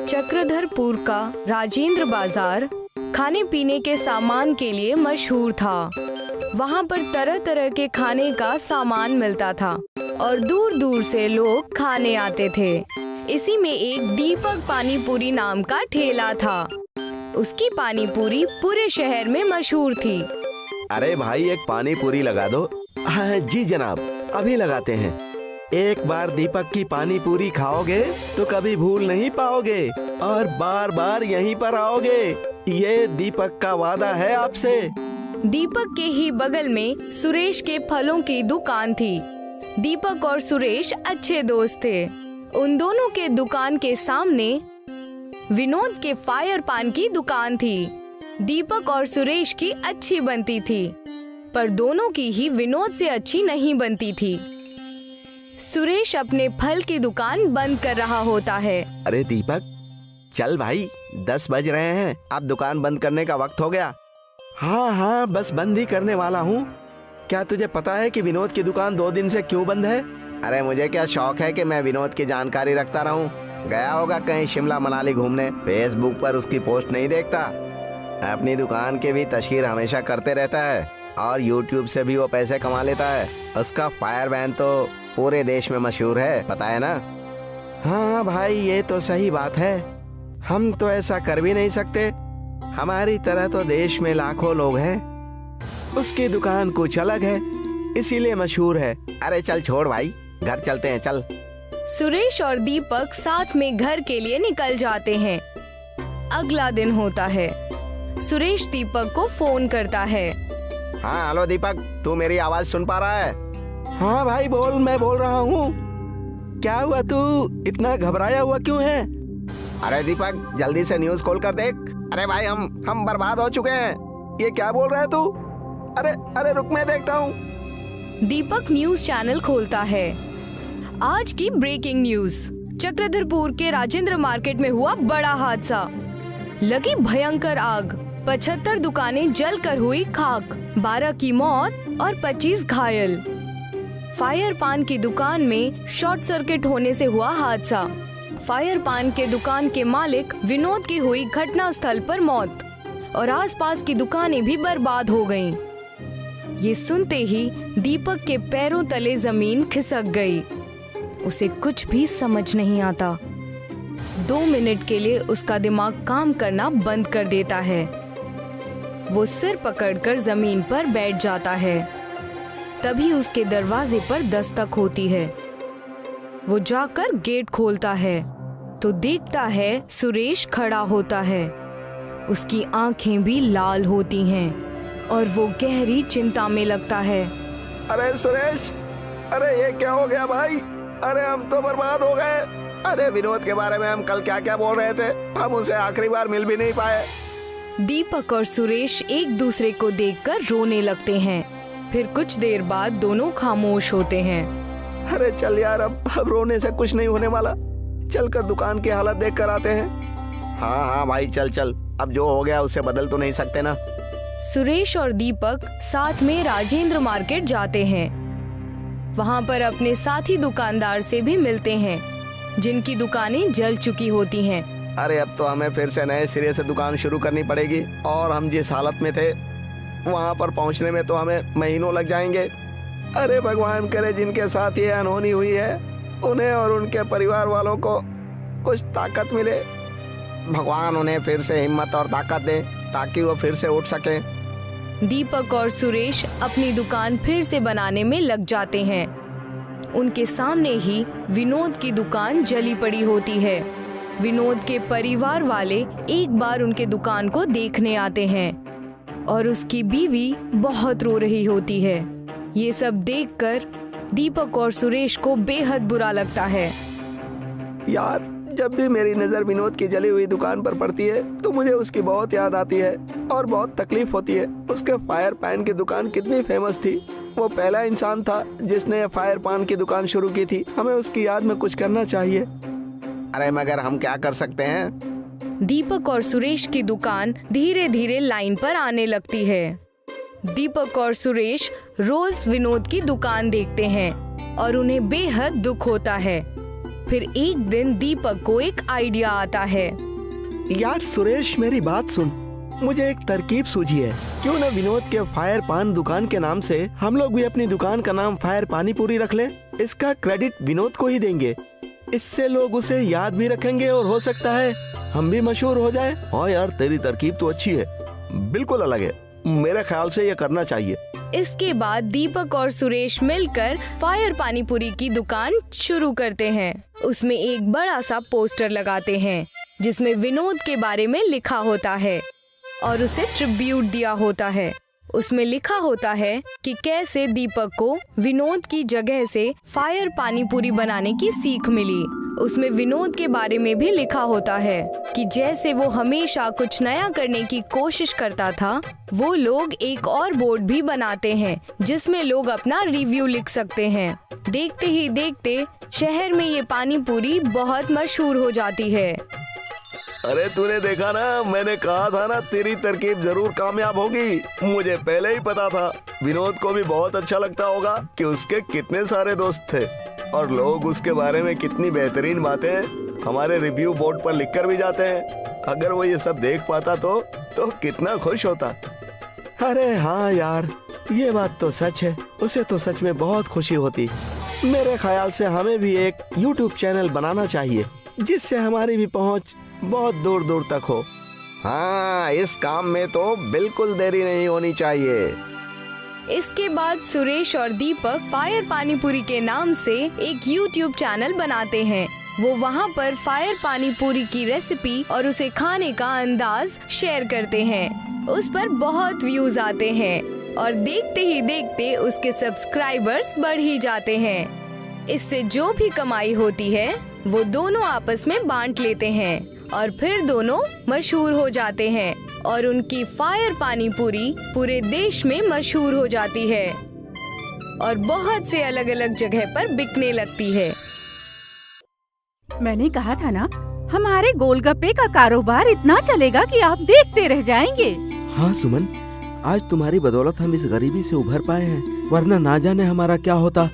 चक्रधरपुर का राजेंद्र बाजार खाने पीने के सामान के लिए मशहूर था। वहाँ पर तरह तरह के खाने का सामान मिलता था और दूर दूर से लोग खाने आते थे। इसी में एक दीपक पानी पूरी नाम का ठेला था। उसकी पानी पूरी पूरे शहर में मशहूर थी। अरे भाई, एक पानी पूरी लगा दो। हाँ जी जनाब, अभी लगाते हैं। एक बार दीपक की पानी पूरी खाओगे तो कभी भूल नहीं पाओगे और बार बार यहीं पर आओगे। ये दीपक का वादा है आपसे। दीपक के ही बगल में सुरेश के फलों की दुकान थी। दीपक और सुरेश अच्छे दोस्त थे। उन दोनों के दुकान के सामने विनोद के फायर पान की दुकान थी। दीपक और सुरेश की अच्छी बनती थी, पर दोनों की ही विनोद से अच्छी नहीं बनती थी। सुरेश अपने फल की दुकान बंद कर रहा होता है। अरे दीपक, चल भाई, 10 बज रहे हैं, अब दुकान बंद करने का वक्त हो गया। हाँ हाँ, बस बंद ही करने वाला हूँ। क्या तुझे पता है कि विनोद की दुकान 2 दिन से क्यों बंद है? अरे मुझे क्या शौक है कि मैं विनोद की जानकारी रखता रहूं। गया होगा कहीं शिमला मनाली घूमने, फेसबुक पर उसकी पोस्ट नहीं देखता। अपनी दुकान की भी तस्वीर हमेशा करते रहता है और यूट्यूब से भी वो पैसे कमा लेता है। उसका फायर बैन तो पूरे देश में मशहूर है, पता है ना? हाँ भाई, ये तो सही बात है। हम तो ऐसा कर भी नहीं सकते। हमारी तरह तो देश में लाखों लोग हैं। उसकी दुकान कुछ अलग है, इसीलिए मशहूर है। अरे चल छोड़ भाई, घर चलते हैं, चल। सुरेश और दीपक साथ में घर के लिए निकल जाते हैं। अगला दिन होता है। सुरेश दीपक को फोन करता है। हाँ हेलो दीपक, तू मेरी आवाज सुन पा रहा है? हाँ भाई बोल, मैं बोल रहा हूँ। क्या हुआ, तू इतना घबराया हुआ क्यों है? अरे दीपक, जल्दी से न्यूज़ खोल कर देख। अरे भाई, हम बर्बाद हो चुके हैं। ये क्या बोल रहा है तू? अरे अरे रुक, मैं देखता हूँ। दीपक न्यूज चैनल खोलता है। आज की ब्रेकिंग न्यूज। चक्रधरपुर के राजेंद्र मार्केट में हुआ बड़ा हादसा। लगी भयंकर आग, 75 दुकानें जलकर हुई खाक, 12 की मौत और 25 घायल। फायर पान की दुकान में शॉर्ट सर्किट होने से हुआ हादसा। फायर पान के दुकान के मालिक विनोद की हुई घटना स्थल पर मौत और आसपास की दुकानें भी बर्बाद हो गईं। ये सुनते ही दीपक के पैरों तले जमीन खिसक गई। उसे कुछ भी समझ नहीं आता। 2 मिनट के लिए उसका दिमाग काम करना बंद कर देता है। वो सिर पकड़कर जमीन पर बैठ जाता है। तभी उसके दरवाजे पर दस्तक होती है। वो जाकर गेट खोलता है तो देखता है सुरेश खड़ा होता है। उसकी आंखें भी लाल होती हैं और वो गहरी चिंता में लगता है। अरे सुरेश, अरे ये क्या हो गया भाई? अरे हम तो बर्बाद हो गए। अरे विनोद के बारे में हम कल क्या क्या बोल रहे थे, हम उसे आखिरी बार मिल भी नहीं पाए। दीपक और सुरेश एक दूसरे को देखकर रोने लगते हैं। फिर कुछ देर बाद दोनों खामोश होते हैं। अरे चल यार, अब रोने से कुछ नहीं होने वाला। चल कर दुकान की हालत देख कर आते हैं। हाँ हाँ भाई, चल चल, अब जो हो गया उसे बदल तो नहीं सकते ना। सुरेश और दीपक साथ में राजेंद्र मार्केट जाते हैं। वहाँ पर अपने साथी दुकानदार से भी मिलते हैं, जिनकी दुकानें जल चुकी होती हैं। अरे अब तो हमें फिर से नए सिरे से दुकान शुरू करनी पड़ेगी और हम जिस हालत में थे वहाँ पर पहुँचने में तो हमें महीनों लग जाएंगे। अरे भगवान करे जिनके साथ ये अनहोनी हुई है उन्हें और उनके परिवार वालों को कुछ ताकत मिले। भगवान उन्हें फिर से हिम्मत और ताकत दे ताकि वो फिर से उठ सके। दीपक और सुरेश अपनी दुकान फिर से बनाने में लग जाते हैं। उनके सामने ही विनोद की दुकान जली पड़ी होती है। विनोद के परिवार वाले एक बार उनके दुकान को देखने आते हैं और उसकी बीवी बहुत रो रही होती है। ये सब देखकर दीपक और सुरेश को बेहद बुरा लगता है। यार, जब भी मेरी नज़र विनोद की जली हुई दुकान पर पड़ती है तो मुझे उसकी बहुत याद आती है और बहुत तकलीफ होती है। उसके फायर पान की दुकान कितनी फेमस थी। वो पहला इंसान था जिसने फायर पान की दुकान शुरू की थी। हमें उसकी याद में कुछ करना चाहिए। अरे मगर हम क्या कर सकते हैं? दीपक और सुरेश की दुकान धीरे धीरे लाइन पर आने लगती है। दीपक और सुरेश रोज विनोद की दुकान देखते हैं और उन्हें बेहद दुख होता है। फिर एक दिन दीपक को एक आइडिया आता है। यार सुरेश, मेरी बात सुन, मुझे एक तरकीब सूझी है। क्यों ना विनोद के फायर पान दुकान के नाम से हम लोग भी अपनी दुकान का नाम फायर पानी पूरी रख लें। इसका क्रेडिट विनोद को ही देंगे। इससे लोग उसे याद भी रखेंगे और हो सकता है हम भी मशहूर हो जाए। हाँ यार, तेरी तरकीब तो अच्छी है, बिल्कुल अलग है। मेरे ख्याल से ये करना चाहिए। इसके बाद दीपक और सुरेश मिलकर फायर पानीपुरी की दुकान शुरू करते हैं। उसमें एक बड़ा सा पोस्टर लगाते हैं जिसमें विनोद के बारे में लिखा होता है और उसे ट्रिब्यूट दिया होता है। उसमें लिखा होता है कि कैसे दीपक को विनोद की जगह से फायर पानीपुरी बनाने की सीख मिली। उसमें विनोद के बारे में भी लिखा होता है कि जैसे वो हमेशा कुछ नया करने की कोशिश करता था, वो लोग एक और बोर्ड भी बनाते हैं जिसमें लोग अपना रिव्यू लिख सकते हैं। देखते ही देखते शहर में ये पानीपुरी बहुत मशहूर हो जाती है। अरे तूने देखा ना, मैंने कहा था ना तेरी तरकीब जरूर कामयाब होगी। मुझे पहले ही पता था। विनोद को भी बहुत अच्छा लगता होगा कि उसके कितने सारे दोस्त थे और लोग उसके बारे में कितनी बेहतरीन बातें हमारे रिव्यू बोर्ड पर लिखकर भी जाते हैं। अगर वो ये सब देख पाता तो कितना खुश होता। अरे हाँ यार, ये बात तो सच है। उसे तो सच में बहुत खुशी होती। मेरे ख्याल से हमें भी एक YouTube चैनल बनाना चाहिए जिससे हमारी भी पहुंच बहुत दूर दूर तक हो। हाँ, इस काम में तो बिल्कुल देरी नहीं होनी चाहिए। इसके बाद सुरेश और दीपक फायर पानीपुरी के नाम से एक YouTube चैनल बनाते हैं। वो वहाँ पर फायर पानीपुरी की रेसिपी और उसे खाने का अंदाज शेयर करते हैं। उस पर बहुत व्यूज आते हैं और देखते ही देखते उसके सब्सक्राइबर्स बढ़ ही जाते हैं। इससे जो भी कमाई होती है वो दोनों आपस में बांट लेते हैं और फिर दोनों मशहूर हो जाते हैं और उनकी फायर पानीपुरी पूरे देश में मशहूर हो जाती है और बहुत से अलग अलग जगह पर बिकने लगती है। मैंने कहा था ना, हमारे गोलगप्पे का कारोबार इतना चलेगा कि आप देखते रह जाएंगे। हाँ सुमन, आज तुम्हारी बदौलत हम इस गरीबी से उभर पाए हैं, वरना ना जाने हमारा क्या होता।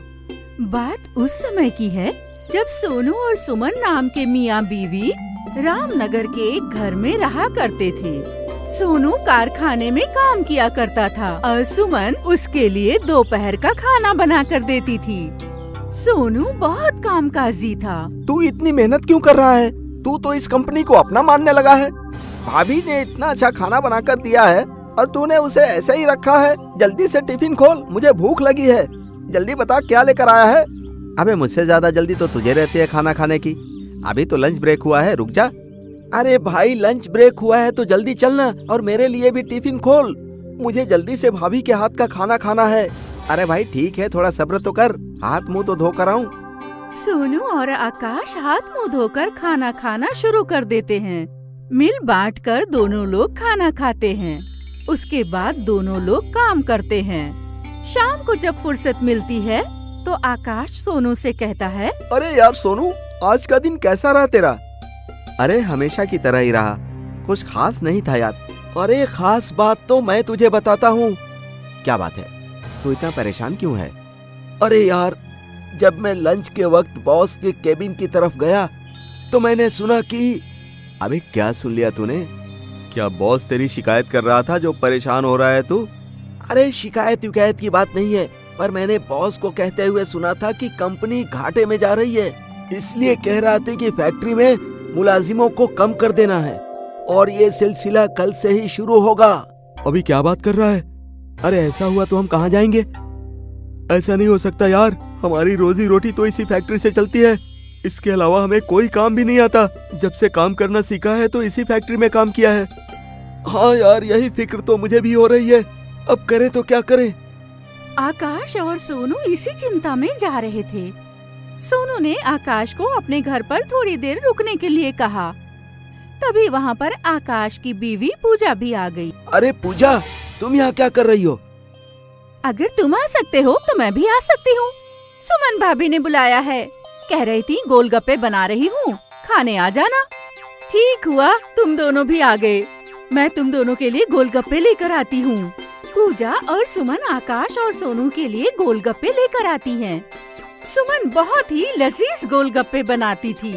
बात उस समय की है जब सोनू और सुमन नाम के मियाँ बीवी रामनगर के एक घर में रहा करते थे। सोनू कारखाने में काम किया करता था और सुमन उसके लिए दोपहर का खाना बना कर देती थी। सोनू बहुत कामकाजी था। तू इतनी मेहनत क्यों कर रहा है? तू तो इस कंपनी को अपना मानने लगा है। भाभी ने इतना अच्छा खाना बनाकर दिया है और तूने उसे ऐसे ही रखा है। जल्दी से टिफिन खोल, मुझे भूख लगी है। जल्दी बता क्या लेकर आया है। अबे मुझसे ज्यादा जल्दी तो तुझे रहती है खाना खाने की। अभी तो लंच ब्रेक हुआ है, रुक जा। अरे भाई, लंच ब्रेक हुआ है तो जल्दी चलना और मेरे लिए भी टिफिन खोल। मुझे जल्दी से भाभी के हाथ का खाना खाना है। अरे भाई ठीक है, थोड़ा सब्र तो कर, हाथ मुंह तो धोकर आऊं। सोनू और आकाश हाथ मुंह धोकर खाना खाना शुरू कर देते हैं। मिल बांटकर दोनों लोग खाना खाते हैं। उसके बाद दोनों लोग काम करते हैं। शाम को जब फुर्सत मिलती है तो आकाश सोनू से कहता है, अरे यार सोनू, आज का दिन कैसा रहा तेरा? अरे हमेशा की तरह ही रहा, कुछ खास नहीं था यार। अरे खास बात तो मैं तुझे बताता हूँ। क्या बात है? तू इतना परेशान क्यों है? अरे यार, जब मैं लंच के वक्त बॉस के केबिन की तरफ गया तो मैंने सुना कि... अबे क्या सुन लिया तूने? क्या बॉस तेरी शिकायत कर रहा था जो परेशान हो रहा है तू? अरे शिकायत विकायत की बात नहीं है, पर मैंने बॉस को कहते हुए सुना था कि कंपनी घाटे में जा रही है, इसलिए कह रहा था कि फैक्ट्री में मुलाजिमों को कम कर देना है और ये सिलसिला कल से ही शुरू होगा। अभी क्या बात कर रहा है? अरे ऐसा हुआ तो हम कहाँ जाएंगे? ऐसा नहीं हो सकता यार, हमारी रोजी रोटी तो इसी फैक्ट्री से चलती है। इसके अलावा हमें कोई काम भी नहीं आता। जब से काम करना सीखा है तो इसी फैक्ट्री में काम किया है। हाँ यार, यही फिक्र तो मुझे भी हो रही है। अब करें तो क्या करें? आकाश और सोनू इसी चिंता में जा रहे थे। सोनू ने आकाश को अपने घर पर थोड़ी देर रुकने के लिए कहा। तभी वहाँ पर आकाश की बीवी पूजा भी आ गई। अरे पूजा, तुम यहाँ क्या कर रही हो? अगर तुम आ सकते हो तो मैं भी आ सकती हूँ। सुमन भाभी ने बुलाया है, कह रही थी गोलगप्पे बना रही हूँ, खाने आ जाना। ठीक हुआ तुम दोनों भी आ गए। मैं तुम दोनों के लिए गोलगप्पे लेकर आती हूँ। पूजा और सुमन आकाश और सोनू के लिए गोलगप्पे लेकर आती हैं। सुमन बहुत ही लजीज गोलगप्पे बनाती थी।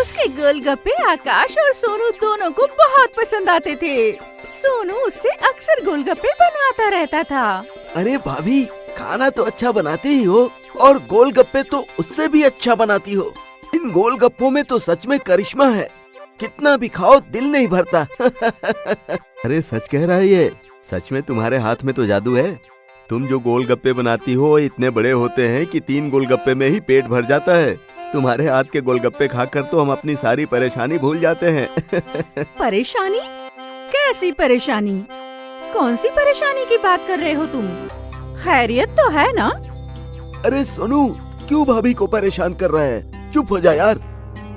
उसके गोलगप्पे आकाश और सोनू दोनों को बहुत पसंद आते थे। सोनू उससे अक्सर गोलगप्पे बनवाता रहता था। अरे भाभी, खाना तो अच्छा बनाती ही हो और गोलगप्पे तो उससे भी अच्छा बनाती हो। इन गोलगप्पों में तो सच में करिश्मा है, कितना भी खाओ दिल नहीं भरता। अरे सच कह रहा है ये, सच में तुम्हारे हाथ में तो जादू है। तुम जो गोलगप्पे बनाती हो इतने बड़े होते हैं कि 3 गोलगप्पे में ही पेट भर जाता है। तुम्हारे हाथ के गोलगप्पे खाकर तो हम अपनी सारी परेशानी भूल जाते हैं। परेशानी? कैसी परेशानी? कौन सी परेशानी की बात कर रहे हो तुम? खैरियत तो है ना? अरे सोनू, क्यों भाभी को परेशान कर रहा है? चुप हो जा यार।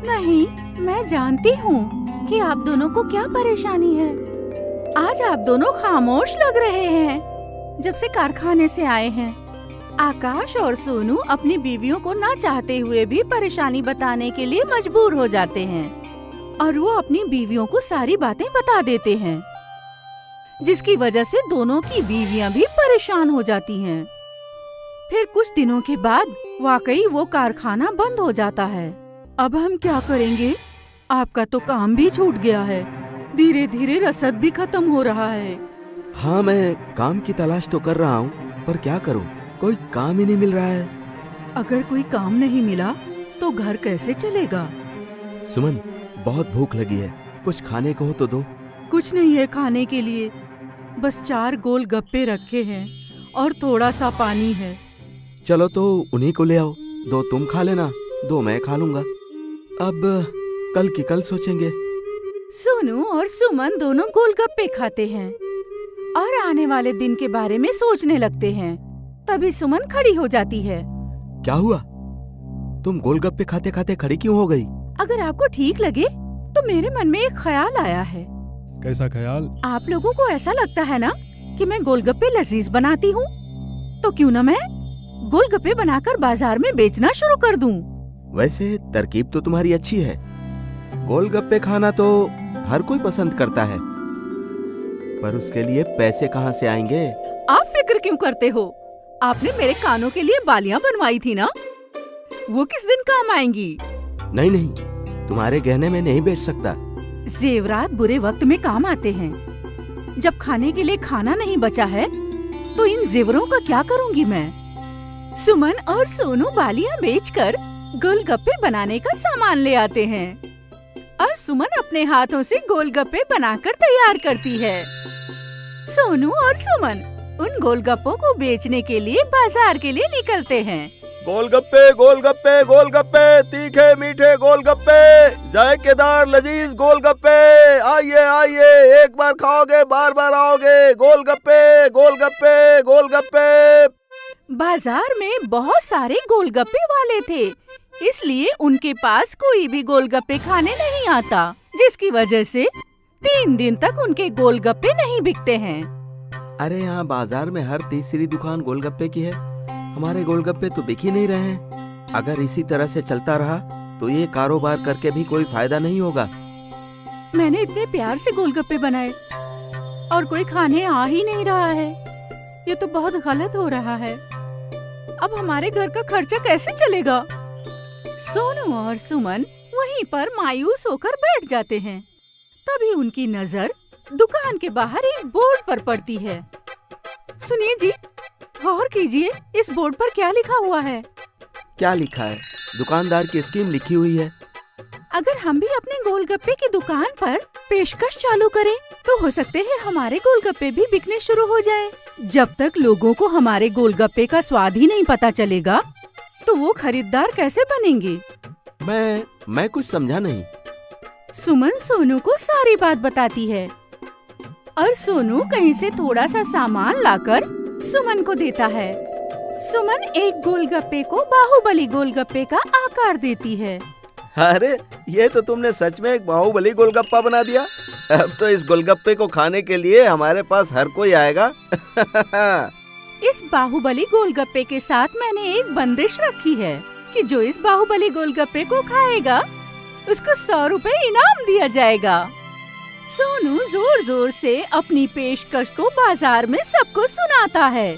नहीं, मैं जानती हूँ कि आप दोनों को क्या परेशानी है। आज आप दोनों खामोश लग रहे हैं जब से कारखाने से आए हैं। आकाश और सोनू अपनी बीवियों को ना चाहते हुए भी परेशानी बताने के लिए मजबूर हो जाते हैं और वो अपनी बीवियों को सारी बातें बता देते हैं, जिसकी वजह से दोनों की बीवियां भी परेशान हो जाती हैं। फिर कुछ दिनों के बाद वाकई वो कारखाना बंद हो जाता है। अब हम क्या करेंगे? आपका तो काम भी छूट गया है, धीरे धीरे रसद भी खत्म हो रहा है। हाँ, मैं काम की तलाश तो कर रहा हूँ, पर क्या करूँ, कोई काम ही नहीं मिल रहा है। अगर कोई काम नहीं मिला तो घर कैसे चलेगा? सुमन, बहुत भूख लगी है, कुछ खाने को हो तो दो। कुछ नहीं है खाने के लिए, बस 4 गोलगप्पे रखे हैं और थोड़ा सा पानी है। चलो तो उन्हीं को ले आओ, 2 तुम खा लेना, 2 मैं खा लूंगा। अब कल की कल सोचेंगे। सोनू और सुमन दोनों गोलगप्पे खाते हैं और आने वाले दिन के बारे में सोचने लगते हैं। तभी सुमन खड़ी हो जाती है। क्या हुआ? तुम गोलगप्पे खाते खाते खड़ी क्यों हो गई? अगर आपको ठीक लगे तो मेरे मन में एक ख्याल आया है। कैसा ख्याल? आप लोगों को ऐसा लगता है ना कि मैं गोलगप्पे लजीज बनाती हूँ, तो क्यों न मैं गोलगप्पे बनाकर बाजार में बेचना शुरू कर दूं। वैसे तरकीब तो तुम्हारी अच्छी है। गोलगप्पे खाना तो हर कोई पसंद करता है, पर उसके लिए पैसे कहाँ से आएंगे? आप फिक्र क्यों करते हो? आपने मेरे कानों के लिए बालियां बनवाई थी ना, वो किस दिन काम आएंगी? नहीं नहीं, तुम्हारे गहने में नहीं बेच सकता। जेवरात बुरे वक्त में काम आते हैं। जब खाने के लिए खाना नहीं बचा है तो इन जेवरों का क्या करूंगी मैं? सुमन और सोनू बालियां बेचकर गोलगप्पे बनाने का सामान ले आते हैं और सुमन अपने हाथों से गोलगप्पे बनाकर तैयार करती है। सोनू और सुमन उन गोलगप्पों को बेचने के लिए बाजार के लिए निकलते हैं। गोलगप्पे गोलगप्पे गोलगप्पे, तीखे मीठे गोलगप्पे, जायकेदार लजीज गोलगप्पे, आइए आइए, एक बार खाओगे बार बार आओगे। गोलगप्पे गोलगप्पे गोलगप्पे। बाजार में बहुत सारे गोलगप्पे वाले थे, इसलिए उनके पास कोई भी गोलगप्पे खाने नहीं आता, जिसकी वजह से 3 दिन तक उनके गोलगप्पे नहीं बिकते हैं। अरे यहाँ बाजार में हर तीसरी दुकान गोलगप्पे की है, हमारे गोलगप्पे तो बिक ही नहीं रहे हैं। अगर इसी तरह से चलता रहा तो ये कारोबार करके भी कोई फायदा नहीं होगा। मैंने इतने प्यार से गोलगप्पे बनाए और कोई खाने आ ही नहीं रहा है। ये तो बहुत गलत हो रहा है। अब हमारे घर का खर्चा कैसे चलेगा? सोनू और सुमन वहीं पर मायूस होकर बैठ जाते हैं। तभी उनकी नजर दुकान के बाहर एक बोर्ड पर पड़ती है। सुनिए जी, गौर कीजिए, इस बोर्ड पर क्या लिखा हुआ है? क्या लिखा है? दुकानदार की स्कीम लिखी हुई है। अगर हम भी अपने गोलगप्पे की दुकान पर पेशकश चालू करें तो हो सकते हैं हमारे गोलगप्पे भी बिकने शुरू हो जाएं। जब तक लोगों को हमारे गोलगप्पे का स्वाद ही नहीं पता चलेगा तो वो खरीदार कैसे बनेंगे? मैं कुछ समझा नहीं। सुमन सोनू को सारी बात बताती है और सोनू कहीं से थोड़ा सा सामान लाकर सुमन को देता है। सुमन एक गोलगप्पे को बाहुबली गोलगप्पे का आकार देती है। अरे ये तो तुमने सच में एक बाहुबली गोलगप्पा बना दिया। अब तो इस गोलगप्पे को खाने के लिए हमारे पास हर कोई आएगा। इस बाहुबली गोलगप्पे के साथ मैंने एक बंदिश रखी है कि जो इस बाहुबली गोलगप्पे को खाएगा उसको 100 रुपए इनाम दिया जाएगा। सोनू जोर जोर से अपनी पेशकश को बाजार में सबको सुनाता है,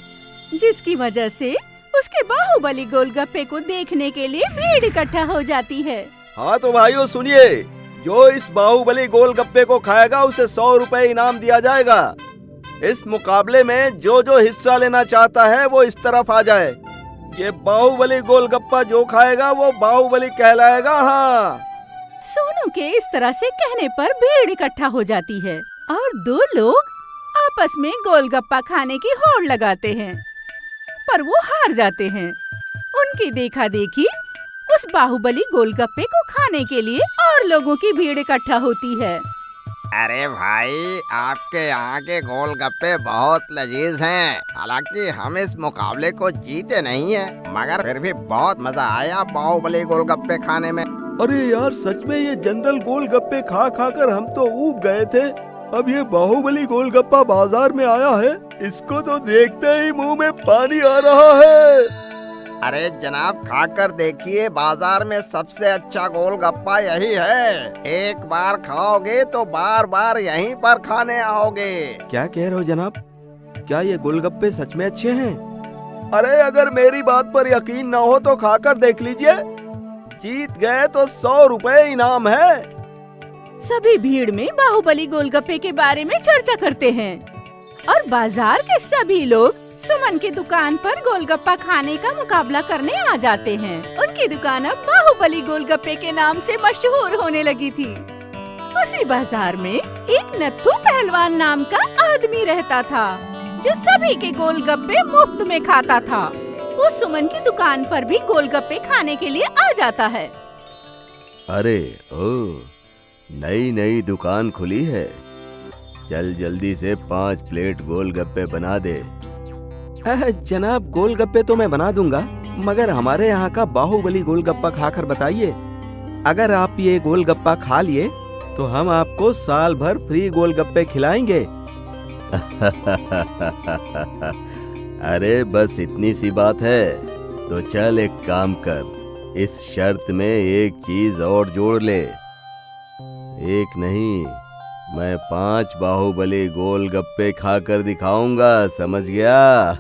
जिसकी वजह से उसके बाहुबली गोलगप्पे को देखने के लिए भीड़ इकट्ठा हो जाती है। हाँ तो भाइयों सुनिए, जो इस बाहुबली गोलगप्पे को खाएगा उसे 100 रुपए इनाम दिया जाएगा। इस मुकाबले में जो जो हिस्सा लेना चाहता है वो इस तरफ आ जाए। ये बाहुबली गोलगप्पा जो खाएगा वो बाहुबली कहलाएगा। हाँ, सोनू के इस तरह से कहने पर भीड़ इकट्ठा हो जाती है और दो लोग आपस में गोलगप्पा खाने की होड़ लगाते हैं, पर वो हार जाते हैं। उनकी देखा देखी उस बाहुबली गोलगप्पे को खाने के लिए और लोगों की भीड़ इकट्ठा होती है। अरे भाई, आपके यहाँ के गोलगप्पे बहुत लजीज हैं। हालांकि हम इस मुकाबले को जीते नहीं हैं, मगर फिर भी बहुत मजा आया बाहुबली गोलगप्पे खाने में। अरे यार सच में ये जनरल गोलगप्पे खा खा कर हम तो ऊब गए थे। अब ये बाहुबली गोलगप्पा बाजार में आया है, इसको तो देखते ही मुंह में पानी आ रहा है। अरे जनाब, खाकर देखिए, बाजार में सबसे अच्छा गोलगप्पा यही है। एक बार खाओगे तो बार बार यहीं पर खाने आओगे। क्या कह रहे हो जनाब, क्या ये गोलगप्पे सच में अच्छे हैं? अरे अगर मेरी बात पर यकीन ना हो तो खाकर देख लीजिए। जीत गए तो 100 रुपए इनाम है। सभी भीड़ में बाहुबली गोलगप्पे के बारे में चर्चा करते हैं और बाजार के सभी लोग सुमन की दुकान पर गोलगप्पा खाने का मुकाबला करने आ जाते हैं। उनकी दुकान अब बाहुबली गोलगप्पे के नाम से मशहूर होने लगी थी। उसी बाजार में एक नत्थू पहलवान नाम का आदमी रहता था, जो सभी के गोलगप्पे मुफ्त में खाता था। वो सुमन की दुकान पर भी गोलगप्पे खाने के लिए आ जाता है। अरे ओ, नई नई दुकान खुली है, चल जल्दी से 5 प्लेट गोलगप्पे बना दे। जनाब गोलगप्पे तो मैं बना दूंगा, मगर हमारे यहाँ का बाहुबली गोलगप्पा खाकर बताइए। अगर आप ये गोलगप्पा खा लिए तो हम आपको साल भर फ्री गोलगप्पे खिलाएंगे। अरे बस इतनी सी बात है, तो चल एक काम कर, इस शर्त में एक चीज और जोड़ ले। एक नहीं, मैं 5 बाहुबली गोलगप्पे खाकर दिखाऊंगा, समझ गया?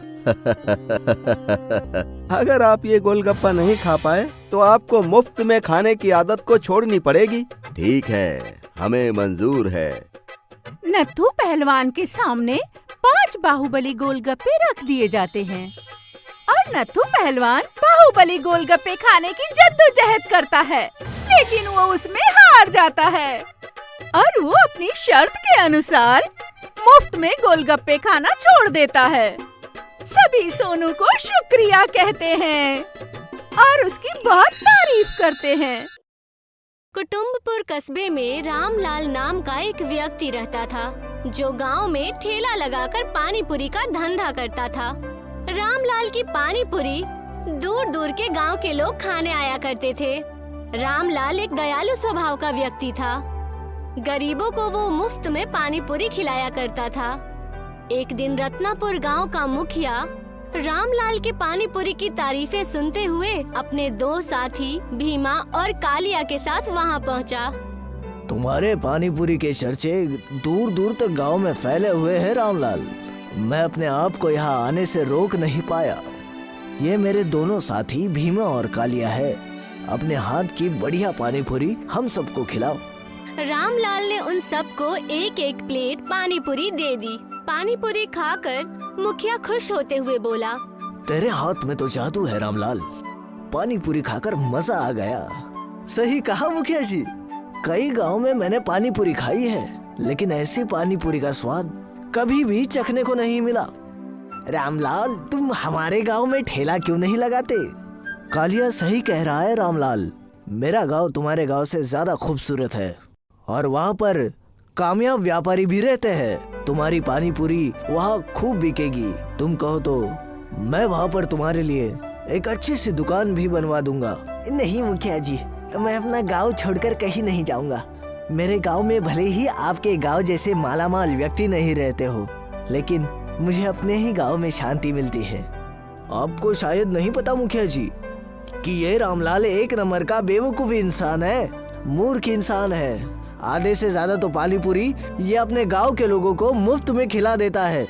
अगर आप ये गोलगप्पा नहीं खा पाए तो आपको मुफ्त में खाने की आदत को छोड़नी पड़ेगी। ठीक है, हमें मंजूर है। नत्थू पहलवान के सामने 5 बाहुबली गोलगप्पे रख दिए जाते हैं और नत्थू पहलवान बाहुबली गोलगप्पे खाने की जद्दोजहद करता है, लेकिन वो उसमें हार जाता है और वो अपनी शर्त के अनुसार मुफ्त में गोलगप्पे खाना छोड़ देता है। सभी सोनू को शुक्रिया कहते हैं और उसकी बहुत तारीफ करते हैं। कुटुम्बपुर कस्बे में रामलाल नाम का एक व्यक्ति रहता था, जो गांव में ठेला लगाकर पानी पूरी का धंधा करता था। रामलाल की पानी पूरी दूर दूर के गांव के लोग खाने आया करते थे। रामलाल एक दयालु स्वभाव का व्यक्ति था। गरीबों को वो मुफ्त में पानी पूरी खिलाया करता था। एक दिन रत्नापुर गांव का मुखिया रामलाल के पानी पूरी की तारीफें सुनते हुए अपने 2 साथी भीमा और कालिया के साथ वहां पहुंचा। तुम्हारे पानी पूरी के चर्चे दूर दूर तक गांव में फैले हुए हैं रामलाल। मैं अपने आप को यहाँ आने से रोक नहीं पाया। ये मेरे दोनों साथी भीमा और कालिया है। अपने हाथ की बढ़िया पानी पूरी हम सबको खिलाओ। रामलाल ने उन सबको एक एक प्लेट पानी पूरी दे दी। पानी पूरी खाकर मुखिया खुश होते हुए बोला, तेरे हाथ में तो जादू है रामलाल। पानी पूरी खाकर मजा आ गया। सही कहा मुखिया जी। कई गांव में मैंने पानी पूरी खाई है, लेकिन ऐसी पानी पूरी का स्वाद कभी भी चखने को नहीं मिला। रामलाल, तुम हमारे गांव में ठेला क्यों नहीं लगाते? कालिया सही कह रहा है रामलाल। मेरा गांव तुम्हारे गांव से ज्यादा खूबसूरत है और वहाँ पर कामयाब व्यापारी भी रहते हैं। तुम्हारी पानी पूरी वहाँ खूब बिकेगी। तुम कहो तो मैं वहाँ पर तुम्हारे लिए एक अच्छी सी दुकान भी बनवा दूंगा। नहीं मुखिया जी, मैं अपना गांव छोड़कर कहीं नहीं जाऊंगा। मेरे गांव में भले ही आपके गांव जैसे मालामाल व्यक्ति नहीं रहते हो, लेकिन मुझे अपने ही गांव में शांति मिलती है। आपको शायद नहीं पता मुखिया जी कि ये रामलाल एक नंबर का बेवकूफ इंसान है, मूर्ख इंसान है। आधे से ज्यादा तो पानी पूरी ये अपने गांव के लोगों को मुफ्त में खिला देता है।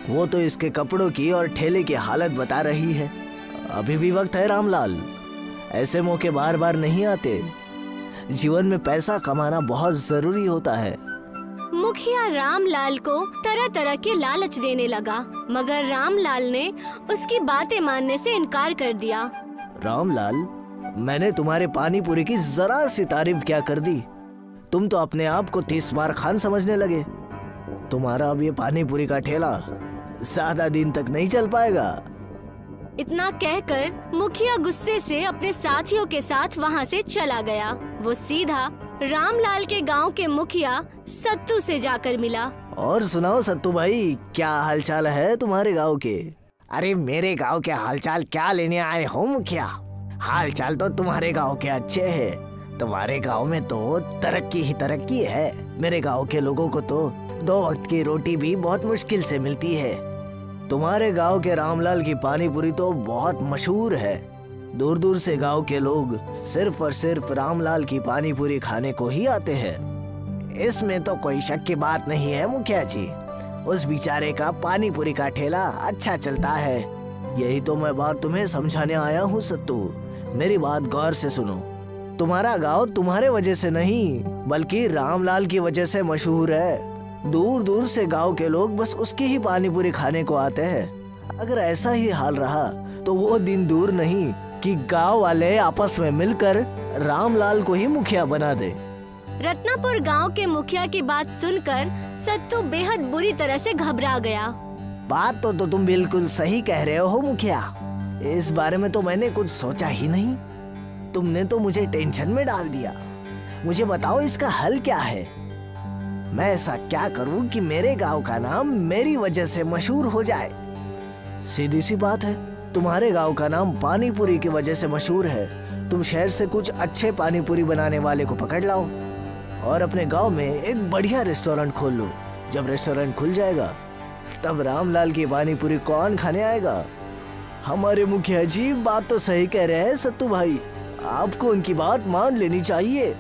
वो तो इसके कपड़ों की और ठेले की हालत बता रही है। अभी भी वक्त है रामलाल, ऐसे मौके बार बार नहीं आते। जीवन में पैसा कमाना बहुत जरूरी होता है। मुखिया रामलाल को तरह तरह के लालच देने लगा, मगर रामलाल ने उसकी बातें मानने से इनकार कर दिया। रामलाल, मैंने तुम्हारे पानी पूरी की जरा सी तारीफ क्या कर दी, तुम तो अपने आप को 30 बार खान समझने लगे। तुम्हारा अब ये पानी पूरी का ठेला ज्यादा दिन तक नहीं चल पाएगा। इतना कहकर मुखिया गुस्से से अपने साथियों के साथ वहाँ से चला गया। वो सीधा रामलाल के गांव के मुखिया सत्तू से जाकर मिला। और सुनाओ सत्तू भाई, क्या हालचाल है तुम्हारे गांव के? अरे मेरे गांव के हालचाल क्या लेने आए हो मुखिया? हालचाल तो तुम्हारे गांव के अच्छे हैं। तुम्हारे गांव में तो तरक्की ही तरक्की है। मेरे गांव के लोगों को तो 2 वक्त की रोटी भी बहुत मुश्किल से मिलती है। तुम्हारे गांव के रामलाल की पानी पूरी तो बहुत मशहूर है। दूर दूर से गांव के लोग सिर्फ और सिर्फ रामलाल की पानी पूरी खाने को ही आते हैं। इसमें तो कोई शक की बात नहीं है मुखिया जी। उस बेचारे का पानी पूरी का ठेला अच्छा चलता है। यही तो मैं बात तुम्हें समझाने आया हूँ सत्तू। मेरी बात गौर से सुनो। तुम्हारा गांव तुम्हारे वजह से नहीं बल्कि रामलाल की वजह से मशहूर है। दूर दूर से गांव के लोग बस उसकी ही पानी पूरी खाने को आते हैं। अगर ऐसा ही हाल रहा तो वो दिन दूर नहीं कि गांव वाले आपस में मिलकर रामलाल को ही मुखिया बना दे। रत्नापुर गांव के मुखिया की बात सुनकर सत्तू बेहद बुरी तरह से घबरा गया। बात तो तुम बिल्कुल सही कह रहे हो मुखिया। इस बारे में तो मैंने कुछ सोचा ही नहीं। तुमने तो मुझे टेंशन में डाल दिया। मुझे बताओ इसका हल क्या है? मैं ऐसा क्या करूं कि मेरे गांव का नाम मेरी वजह से मशहूर हो जाए? सीधी सी बात है, तुम्हारे गांव का नाम पानी पूरी की वजह से मशहूर है। तुम शहर से कुछ अच्छे पानी पूरी बनाने वाले को पकड़ लाओ और अपने गांव में एक बढ़िया रेस्टोरेंट खोल लो। जब रेस्टोरेंट खुल जाएगा तब रामलाल की पानी पूरी कौन खाने आएगा? हमारे मुखिया जी बात तो सही कह रहे हैं सत्तू भाई। आपको उनकी बात मान लेनी चाहिए।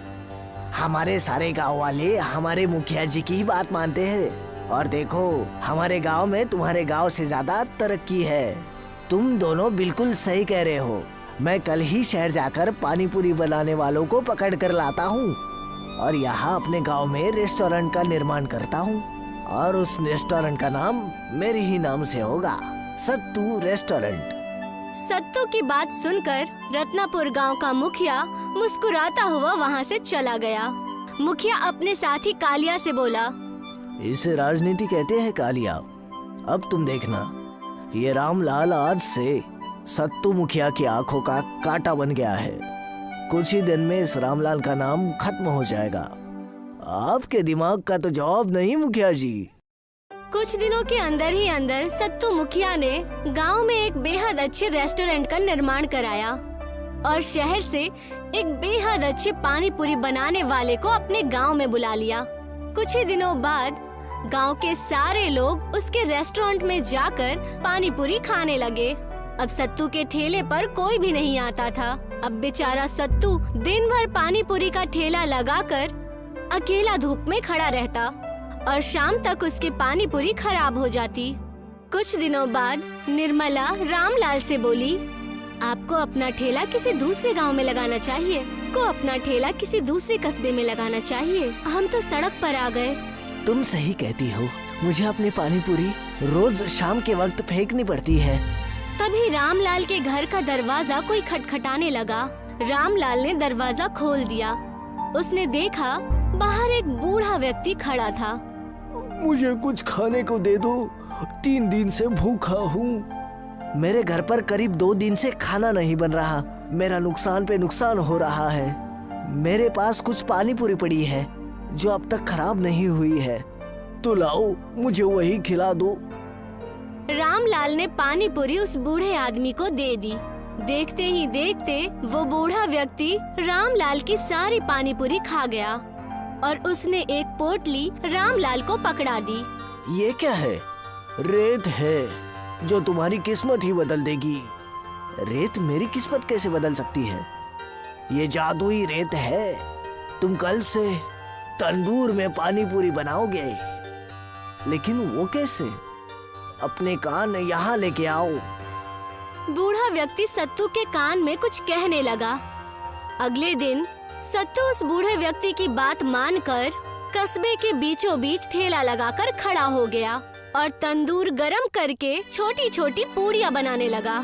हमारे सारे गांव वाले हमारे मुखिया जी की ही बात मानते हैं। और देखो, हमारे गांव में तुम्हारे गांव से ज्यादा तरक्की है। तुम दोनों बिल्कुल सही कह रहे हो। मैं कल ही शहर जाकर पानी पूरी बनाने वालों को पकड़ कर लाता हूँ और यहाँ अपने गांव में रेस्टोरेंट का निर्माण करता हूँ और उस रेस्टोरेंट का नाम मेरे ही नाम से होगा, सत्तू रेस्टोरेंट। सत्तू की बात सुनकर रत्नापुर गांव का मुखिया मुस्कुराता हुआ वहां से चला गया। मुखिया अपने साथी कालिया से बोला, इसे राजनीति कहते हैं कालिया। अब तुम देखना, ये रामलाल आज से सत्तू मुखिया की आंखों का कांटा बन गया है। कुछ ही दिन में इस रामलाल का नाम खत्म हो जाएगा। आपके दिमाग का तो जवाब नहीं मुखिया जी। कुछ दिनों के अंदर ही अंदर सत्तू मुखिया ने गांव में एक बेहद अच्छे रेस्टोरेंट का निर्माण कराया और शहर से एक बेहद अच्छे पानी पूरी बनाने वाले को अपने गांव में बुला लिया। कुछ ही दिनों बाद गांव के सारे लोग उसके रेस्टोरेंट में जाकर पानी पूरी खाने लगे। अब सत्तू के ठेले पर कोई भी नहीं आता था। अब बेचारा सत्तू दिन भर पानी पूरी का ठेला लगाकर अकेला धूप में खड़ा रहता और शाम तक उसकी पानी पूरी खराब हो जाती। कुछ दिनों बाद निर्मला रामलाल से बोली, आपको अपना ठेला किसी दूसरे गांव में लगाना चाहिए, अपना ठेला किसी दूसरे कस्बे में लगाना चाहिए। हम तो सड़क पर आ गए। तुम सही कहती हो, मुझे अपनी पानी पूरी रोज शाम के वक्त फेंकनी पड़ती है। तभी रामलाल के घर का दरवाजा कोई खटखटाने लगा। रामलाल ने दरवाजा खोल दिया। उसने देखा बाहर एक बूढ़ा व्यक्ति खड़ा था। मुझे कुछ खाने को दे दो, 3 दिन से भूखा हूँ। मेरे घर पर करीब 2 दिन से खाना नहीं बन रहा। मेरा नुकसान पे नुकसान हो रहा है। मेरे पास कुछ पानी पूरी पड़ी है जो अब तक खराब नहीं हुई है, तो लाओ मुझे वही खिला दो। रामलाल ने पानी पूरी उस बूढ़े आदमी को दे दी। देखते ही देखते वो बूढ़ा व्यक्ति रामलाल की सारी पानी पूरी खा गया और उसने एक पोटली रामलाल को पकड़ा दी। ये क्या है? रेत है जो तुम्हारी किस्मत ही बदल देगी। रेत मेरी किस्मत कैसे बदल सकती है? ये जादुई रेत है। तुम कल से तंदूर में पानी पूरी बनाओगे। लेकिन वो कैसे? अपने कान यहाँ लेके आओ। बूढ़ा व्यक्ति सत्तू के कान में कुछ कहने लगा। अगले दिन सत्तू उस बूढ़े व्यक्ति की बात मानकर कस्बे के बीचों बीच ठेला लगाकर खड़ा हो गया और तंदूर गरम करके छोटी छोटी पूड़ियाँ बनाने लगा।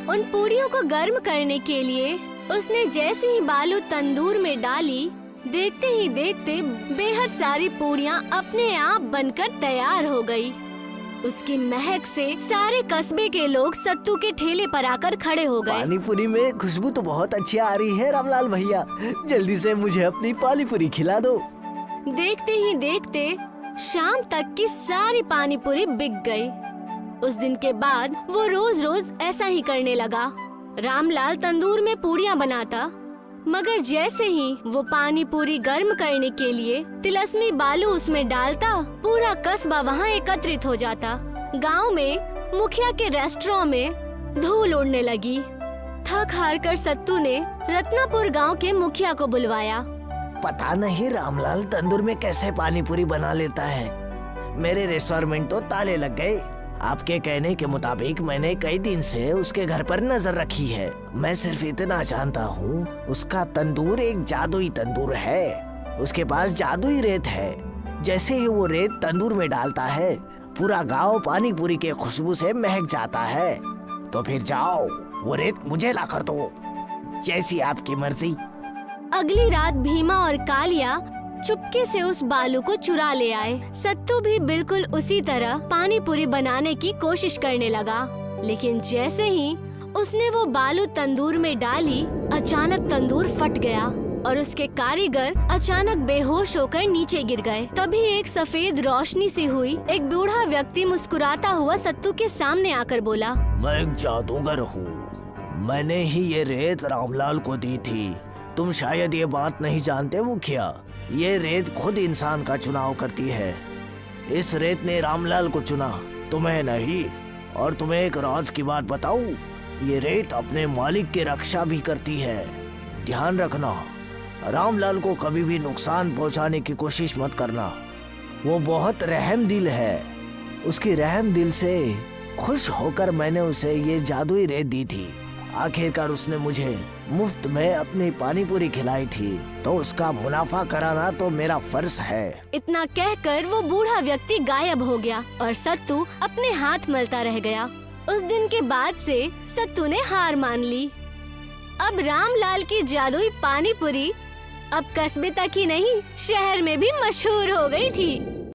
उन पूड़ियों को गर्म करने के लिए उसने जैसे ही बालू तंदूर में डाली, देखते ही देखते बेहद सारी पूड़ियाँ अपने आप बनकर तैयार हो गई। उसकी महक से सारे कस्बे के लोग सत्तू के ठेले पर आकर खड़े हो गए। पानी पूरी में खुशबू तो बहुत अच्छी आ रही है रामलाल भैया, जल्दी से मुझे अपनी पानी पूरी खिला दो। देखते ही देखते शाम तक की सारी पानी पूरी बिक गई। उस दिन के बाद वो रोज रोज ऐसा ही करने लगा। रामलाल तंदूर में पूड़ियाँ बनाता, मगर जैसे ही वो पानी पूरी गर्म करने के लिए तिलस्मी बालू उसमें डालता, पूरा कस्बा वहाँ एकत्रित हो जाता। गांव में मुखिया के रेस्टोरेंट में धूल उड़ने लगी। थक हार कर सत्तू ने रत्नापुर गांव के मुखिया को बुलवाया। पता नहीं रामलाल तंदूर में कैसे पानी पूरी बना लेता है। मेरे रेस्टोरेंट तो ताले लग गए। आपके कहने के मुताबिक मैंने कई दिन से उसके घर पर नजर रखी है। मैं सिर्फ इतना जानता हूँ, उसका तंदूर एक जादुई तंदूर है। उसके पास जादुई रेत है। जैसे ही वो रेत तंदूर में डालता है, पूरा गांव पानी पूरी के खुशबू से महक जाता है। तो फिर जाओ, वो रेत मुझे ला कर दो, जैसी आपकी मर्जी। अगली रात भीमा और कालिया चुपके से उस बालू को चुरा ले आए। सत्तू भी बिल्कुल उसी तरह पानी पूरी बनाने की कोशिश करने लगा, लेकिन जैसे ही उसने वो बालू तंदूर में डाली, अचानक तंदूर फट गया और उसके कारीगर अचानक बेहोश होकर नीचे गिर गए। तभी एक सफेद रोशनी सी हुई। एक बूढ़ा व्यक्ति मुस्कुराता हुआ सत्तू के सामने आकर बोला, मैं एक जादूगर हूँ। मैंने ही ये रेत रामलाल को दी थी। तुम शायद ये बात नहीं जानते मुखिया, ये रेत खुद इंसान का चुनाव करती है। इस रेत ने रामलाल को चुना, तुम्हें नहीं। और तुम्हें एक राज की बात बताऊं, ये रेत अपने मालिक की रक्षा भी करती है। ध्यान रखना, रामलाल को कभी भी नुकसान पहुंचाने की कोशिश मत करना। वो बहुत रहम दिल है। उसकी रहम दिल से खुश होकर मैंने उसे ये जादुई रेत दी थी। आखिरकार उसने मुझे मुफ्त में अपनी पानी पूरी खिलाई थी, तो उसका मुनाफा कराना तो मेरा फर्ज है। इतना कहकर वो बूढ़ा व्यक्ति गायब हो गया और सत्तू अपने हाथ मलता रह गया। उस दिन के बाद से सत्तू ने हार मान ली। अब रामलाल की जादुई पानी पूरी अब कस्बे तक ही नहीं, शहर में भी मशहूर हो गई थी।